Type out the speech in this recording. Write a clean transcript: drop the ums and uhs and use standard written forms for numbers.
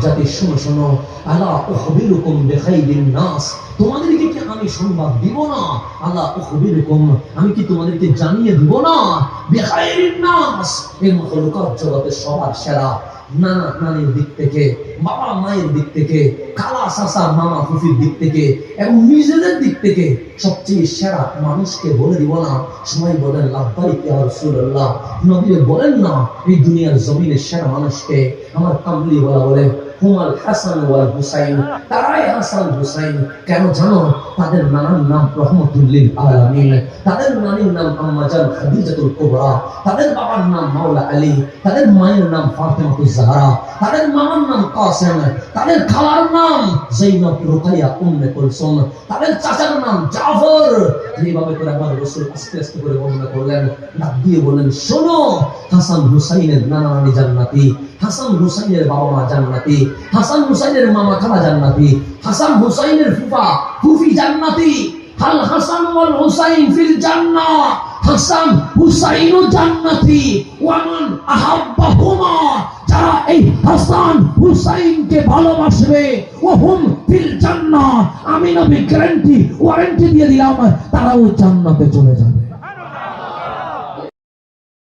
জাতি শোনো শোনো, আলা উখবিরুকুম বিখাইরিন নাস, তোমাদেরকে কি আমি সংবাদ দিব না? আলা উখবিরুকুম, আমি কি তোমাদেরকে জানিয়ে দিব না? বিখাইরিন নাস, এই মাখলুকাত জগতের সবার সেরা। নানা নানির দিক থেকে, বাবা মায়ের দিক থেকে, খালা চাচা মামা ফুফির দিক থেকে এবং নিজেদের দিক থেকে সবচেয়ে সেরা মানুষকে বলে দিব না? সবাই বলেন লাব্বাইক ইয়া রাসূলুল্লাহ। নবী বলেন না এই দুনিয়ার জমিনের সেরা মানুষকে? আমার কামলি বলে হুমাল হাসান ওয়াল হুসাইন, তারাই হাসান হুসাইন। কেন জানো? তাদের নানার নাম রহমাতুল লিল আলামিন, তাদের নানির নাম আম্মা জান খাদিজাতুল কুবরা, তাদের বাবার নাম মাওলা আলী, তাদের মায়ের নাম ফাতেমাতুজ জাহরা, তাদের মামার নাম কাসেম, তাদের খালার নাম যায়েনব রুকাইয়া উম্মে কুলসুম, তাদের চাচার নাম জাফর। এইভাবে করে আমার রাসূল আস্তে আস্তে করে বর্ণনা করলেন, ডাক দিয়ে বলেন শোনো, হাসান হুসাইনের নানা নানি জান্নাতি, হাসান হুসাইনের বাবা মা জান্নাতি, হাসান হুসাইনের মামা খালা জান্নাতি, হাসান হুসাইনের ফুফা ফুফি জান্নাতি। হাল হাসান ওয়াল হুসাইন ফিল জান্নাহ, হাসান হুসাইনও জান্নাতি। ওয়ামান আহাব্বাহুমা, যারা এই হাসান হুসাইনকে ভালোবাসবে, ওহুম ফিল জান্নাহ, আমি নবী গ্যারান্টি ওয়ারেন্টি দিয়ে দিলাম তারাও জান্নাতে চলে যাবে।